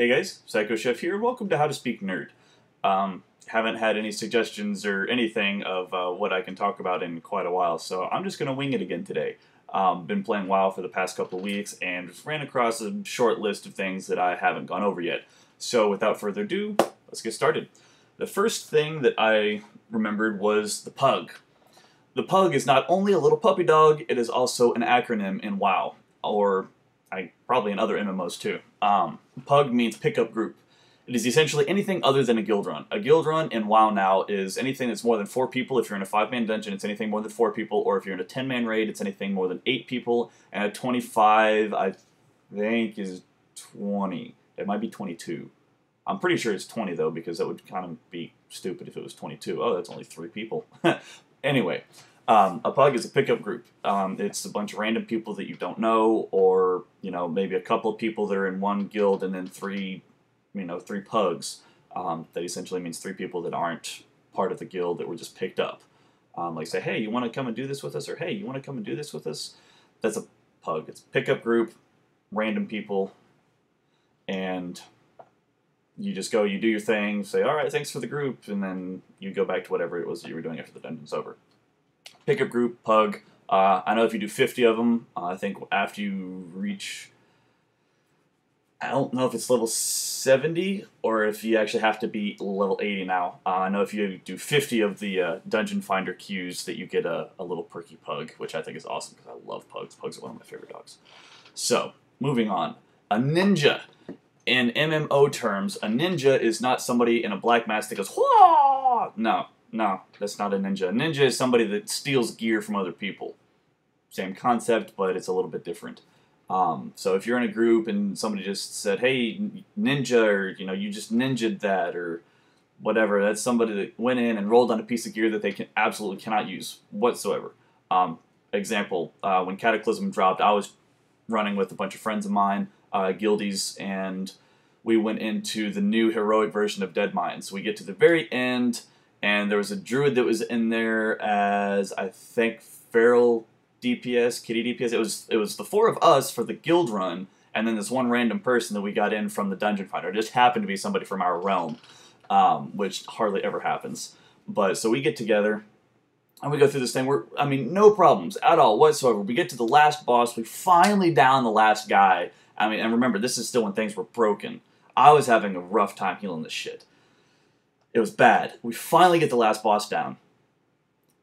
Hey guys, Psycho Chef here. Welcome to How to Speak Nerd. Haven't had any suggestions or anything of what I can talk about in quite a while, so I'm just going to wing it again today. Been playing WoW for the past couple of weeks and ran across a short list of things that I haven't gone over yet. So without further ado, let's get started. The first thing that I remembered was the pug. The pug is not only a little puppy dog, it is also an acronym in WoW, or probably in other MMOs too. Pug means pickup group. It is essentially anything other than a guild run. A guild run in WoW now is anything that's more than 4 people. If you're in a 5-man dungeon, it's anything more than 4 people. Or if you're in a 10-man raid, it's anything more than 8 people. And a 25, I think, is 20. It might be 22. I'm pretty sure it's 20, though, because that would kind of be stupid if it was 22. Oh, that's only 3 people. Anyway, a pug is a pickup group. It's a bunch of random people that you don't know, or, maybe a couple of people that are in one guild and then 3 pugs. That essentially means 3 people that aren't part of the guild that were just picked up. Like say, hey, you want to come and do this with us? Or hey, you want to come and do this with us? That's a pug. It's a pickup group, random people, and you just go, you do your thing, say, all right, thanks for the group, and then you go back to whatever it was that you were doing after the dungeon's over. Pickup group, pug. I know if you do 50 of them, I think after you reach, I don't know if it's level 70 or if you actually have to be level 80 now. I know if you do 50 of the Dungeon Finder queues that you get a little perky pug, which I think is awesome because I love pugs. Pugs are one of my favorite dogs. So, moving on. A ninja. In MMO terms, a ninja is not somebody in a black mask that goes, Hwah! No, that's not a ninja. A ninja is somebody that steals gear from other people. Same concept, but it's a little bit different. So if you're in a group and somebody just said, hey, ninja, or, you just ninja'd that, or whatever, that's somebody that went in and rolled on a piece of gear that they absolutely cannot use whatsoever. Example, when Cataclysm dropped, I was running with a bunch of friends of mine, guildies, and we went into the new heroic version of Deadmines. We get to the very end, and there was a druid that was in there as, I think, feral DPS, kitty DPS. It was the 4 of us for the guild run, and then this one random person that we got in from the Dungeon Finder. It just happened to be somebody from our realm, which hardly ever happens. But so we get together, and we go through this thing. No problems at all whatsoever. We get to the last boss. We finally down the last guy. And remember, this is still when things were broken. I was having a rough time healing this shit. It was bad. We finally get the last boss down,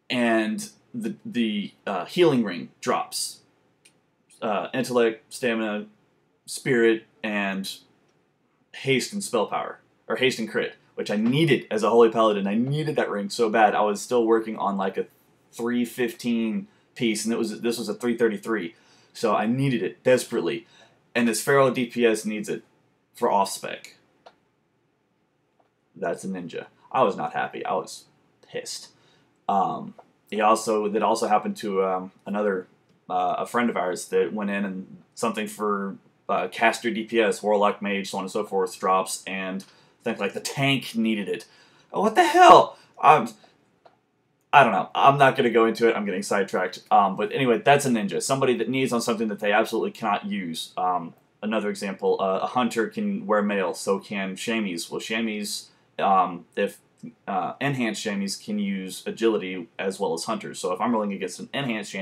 and the healing ring drops. Intellect, stamina, spirit, and haste and spell power. Or haste and crit, which I needed as a holy paladin. I needed that ring so bad. I was still working on like a 315 piece, and this was a 333. So I needed it desperately. And this feral DPS needs it for off-spec. That's a ninja. I was not happy. I was pissed. That also happened to another a friend of ours that went in and something for caster DPS, warlock mage, so on and so forth drops, and I think like the tank needed it. Oh, what the hell? I don't know. I'm not going to go into it. I'm getting sidetracked. But anyway, that's a ninja. Somebody that needs on something that they absolutely cannot use. Another example, a hunter can wear mail, so can chamois. Well, chamois, if enhanced chamois can use agility as well as hunters. So if I'm rolling against an enhanced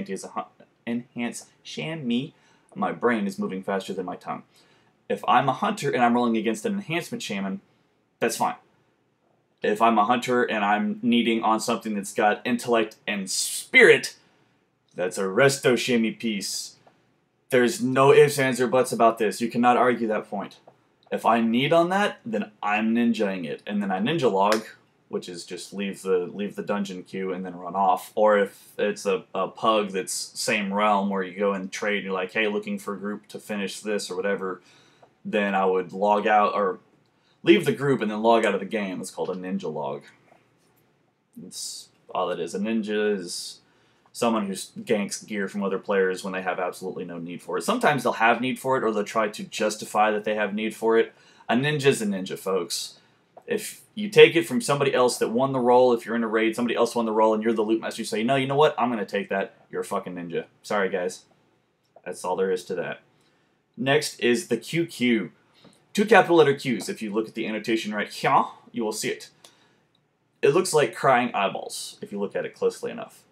chamois, my brain is moving faster than my tongue. If I'm a hunter and I'm rolling against an enhancement shaman, that's fine. If I'm a hunter and I'm needing on something that's got intellect and spirit, that's a resto chamois piece. There's no ifs, ands, or buts about this. You cannot argue that point. If I need on that, then I'm ninjaing it. And then I ninja log, which is just leave the dungeon queue and then run off. Or if it's a pug that's same realm where you go and trade and you're like, hey, looking for a group to finish this or whatever, then I would log out or leave the group and then log out of the game. It's called a ninja log. That's all it is. A ninja is someone who ganks gear from other players when they have absolutely no need for it. Sometimes they'll have need for it, or they'll try to justify that they have need for it. A ninja's a ninja, folks. If you take it from somebody else that won the role, if you're in a raid, somebody else won the role, and you're the loot master, you say, no, you know what? I'm going to take that. You're a fucking ninja. Sorry, guys. That's all there is to that. Next is the QQ. Two capital letter Qs. If you look at the annotation right here, you will see it. It looks like crying eyeballs, if you look at it closely enough.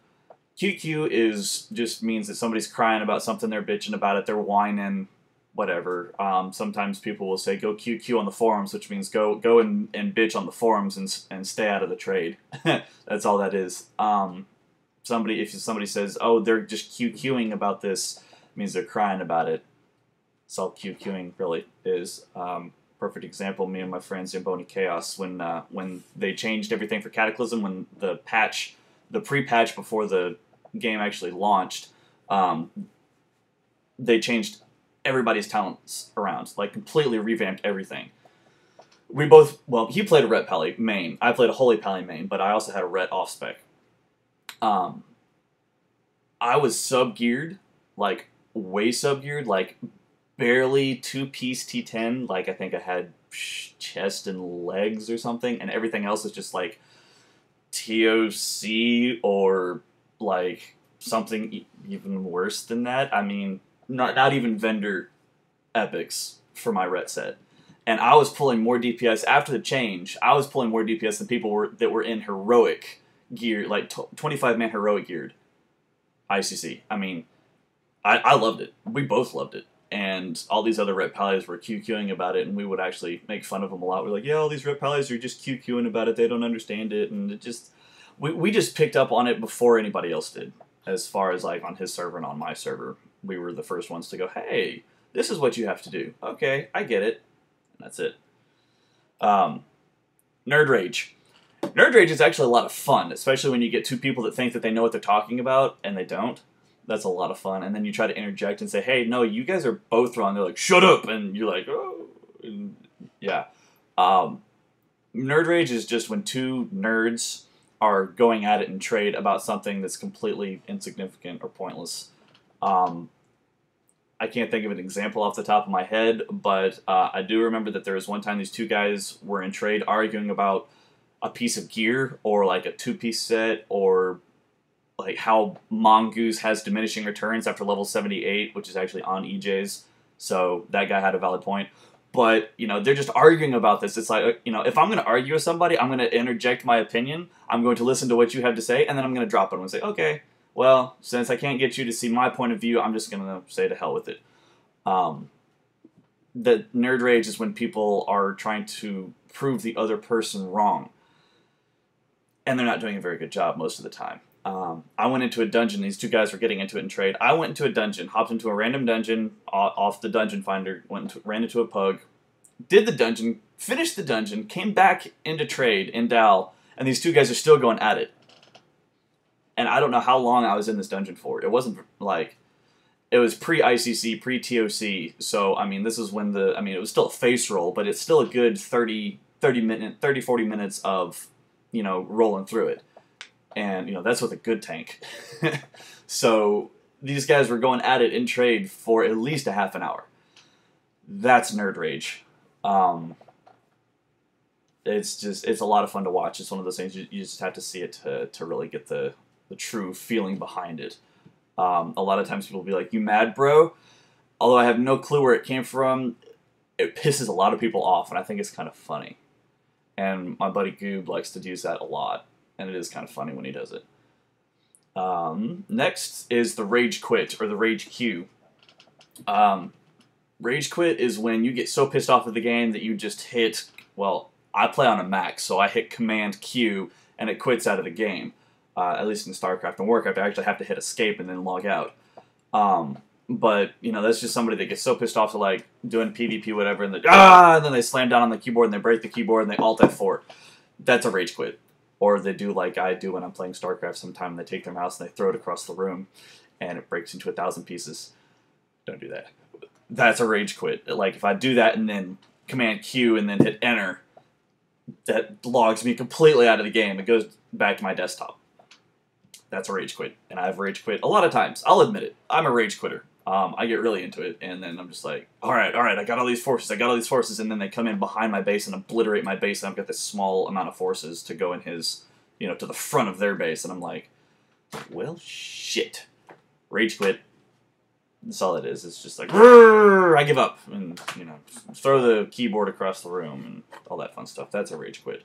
QQ just means that somebody's crying about something, they're bitching about it, they're whining, whatever. Sometimes people will say, go QQ on the forums, which means go and bitch on the forums and stay out of the trade. That's all that is. If somebody says, oh, they're just QQing about this, it means they're crying about it. That's all QQing really is. Perfect example, me and my friend Zamboni Chaos, when they changed everything for Cataclysm, when the pre-patch before the game actually launched, they changed everybody's talents around, like completely revamped everything. We both, well, he played a Ret Pally main, I played a Holy Pally main, but I also had a Ret off-spec. I was sub-geared, like way sub-geared, like barely two-piece T10, like I think I had chest and legs or something, and everything else is just like TOC or like something even worse than that. I mean, not even vendor epics for my Ret set. And I was pulling more DPS after the change. I was pulling more DPS than people that were in heroic gear, like 25-man heroic geared ICC. I mean, I loved it. We both loved it. And all these other Ret Pallies were QQing about it, and we would actually make fun of them a lot. We're like, yeah, all these Ret Pallies are just QQing about it. They don't understand it. And it just, we just picked up on it before anybody else did. As far as like on his server and on my server, we were the first ones to go, hey, this is what you have to do. Okay, I get it. And that's it. Nerd Rage. Nerd Rage is actually a lot of fun, especially when you get two people that think that they know what they're talking about, and they don't. That's a lot of fun. And then you try to interject and say, hey, no, you guys are both wrong. They're like, shut up! And you're like, oh. And yeah. Nerd Rage is just when two nerds are going at it in trade about something that's completely insignificant or pointless. I can't think of an example off the top of my head, but I do remember that there was one time these two guys were in trade arguing about a piece of gear or like a two-piece set or like how Mongoose has diminishing returns after level 78, which is actually on EJs, so that guy had a valid point. But, you know, they're just arguing about this. It's like, you know, if I'm going to argue with somebody, I'm going to interject my opinion, I'm going to listen to what you have to say, and then I'm going to drop it and say, okay, well, since I can't get you to see my point of view, I'm just going to say to hell with it. The Nerd Rage is when people are trying to prove the other person wrong, and they're not doing a very good job most of the time. I went into a dungeon. These two guys were getting into it in trade. I went into a dungeon, hopped into a random dungeon off the dungeon finder, ran into a pug, did the dungeon, finished the dungeon, came back into trade in Dal, and these two guys are still going at it. And I don't know how long I was in this dungeon for. It wasn't like, it was pre-ICC, pre-TOC, so, I mean, this is when it was still a face roll, but it's still a good 40 minutes of, you know, rolling through it. And, you know, that's with a good tank. So, these guys were going at it in trade for at least a half an hour. That's Nerd Rage. It's a lot of fun to watch. It's one of those things you just have to see it to really get the true feeling behind it. A lot of times people will be like, you mad, bro? Although I have no clue where it came from, it pisses a lot of people off, and I think it's kind of funny. And my buddy Goob likes to use that a lot, and it is kind of funny when he does it. Next is the Rage Quit, or the Rage Q. Rage Quit is when you get so pissed off at the game that you just hit, well, I play on a Mac, so I hit Command Q, and it quits out of the game. At least in StarCraft and Warcraft, I actually have to hit escape and then log out. But, you know, that's just somebody that gets so pissed off to, like, doing PvP, whatever, and then they slam down on the keyboard, and they break the keyboard, and they Alt F4. That's a Rage Quit. Or they do like I do when I'm playing StarCraft sometime, and they take their mouse and they throw it across the room, and it breaks into 1,000 pieces. Don't do that. That's a Rage Quit. Like, if I do that and then Command Q and then hit Enter, that logs me completely out of the game. It goes back to my desktop. That's a Rage Quit, and I've Rage Quit a lot of times. I'll admit it. I'm a Rage Quitter. I get really into it, and then I'm just like, all right, I got all these forces, and then they come in behind my base and obliterate my base, and I've got this small amount of forces to go in his, you know, to the front of their base, and I'm like, well, shit. Rage Quit. That's all it is. It's just like, I give up, and throw the keyboard across the room and all that fun stuff. That's a rage quit.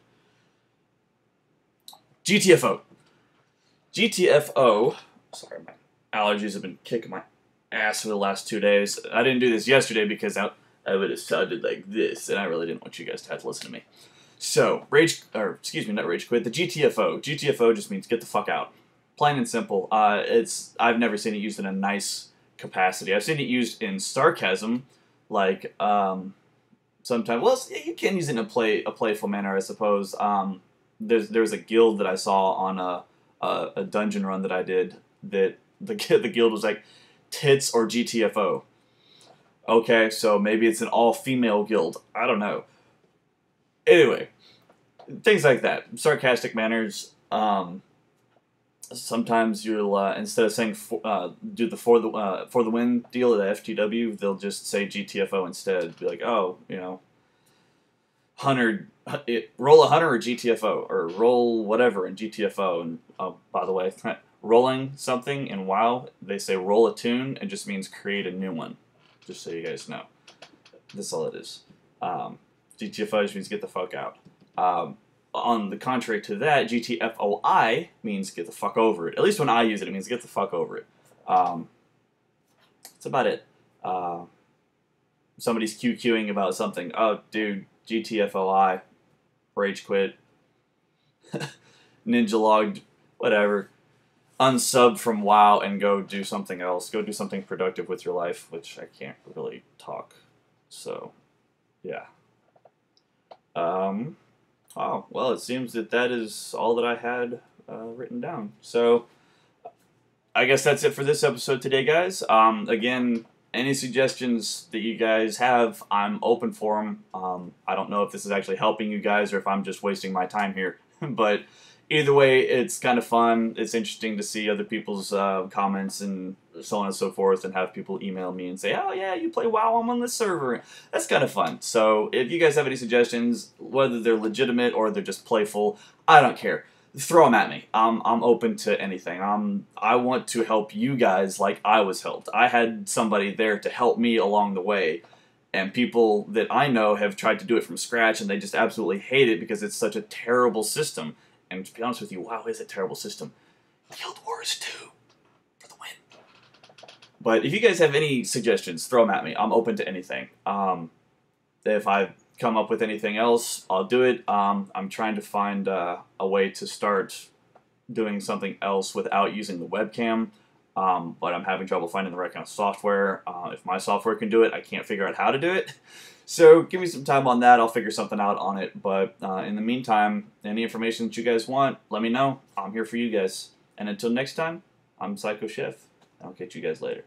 GTFO. GTFO. Sorry, my allergies have been kicking my ass for the last 2 days. I didn't do this yesterday because I would have sounded like this, and I really didn't want you guys to have to listen to me. So, not rage quit. The GTFO. GTFO just means get the fuck out. Plain and simple. I've never seen it used in a nice capacity. I've seen it used in sarcasm, like sometimes. Well, you can use it in a playful manner, I suppose. There's a guild that I saw on a dungeon run that I did that the guild was like tits or GTFO. Okay, so maybe it's an all-female guild. I don't know. Anyway, things like that. Sarcastic manners. Sometimes you'll instead of saying do the for the win deal at FTW, they'll just say GTFO instead. Be like, oh, 100, roll 100 or GTFO, or roll whatever in GTFO. And by the way, rolling something in WoW, they say roll a tune, and just means create a new one. Just so you guys know, that's all it is. GTFO just means get the fuck out. On the contrary to that, GTFOI means get the fuck over it. At least when I use it, it means get the fuck over it. That's about it. Somebody's QQing about something. Oh, dude, GTFOI, rage quit, ninja logged, whatever. Unsub from WoW and go do something else. Go do something productive with your life, which I can't really talk. So, yeah. Oh, well, it seems that is all that I had written down. So, I guess that's it for this episode today, guys. Again, any suggestions that you guys have, I'm open for them. I don't know if this is actually helping you guys or if I'm just wasting my time here. But either way, it's kind of fun. It's interesting to see other people's comments and so on and so forth, and have people email me and say, oh yeah, you play WoW, I'm on this server. That's kind of fun. So if you guys have any suggestions, whether they're legitimate or they're just playful, I don't care. Throw them at me. I'm open to anything. I want to help you guys like I was helped. I had somebody there to help me along the way, and people that I know have tried to do it from scratch, and they just absolutely hate it because it's such a terrible system. And to be honest with you, WoW is a terrible system. Guild Wars 2 for the win. But if you guys have any suggestions, throw them at me. I'm open to anything. If I come up with anything else, I'll do it. I'm trying to find a way to start doing something else without using the webcam. But I'm having trouble finding the right kind of software. If my software can do it, I can't figure out how to do it. So give me some time on that. I'll figure something out on it. But in the meantime, any information that you guys want, let me know. I'm here for you guys. And until next time, I'm Psycho Chef. I'll catch you guys later.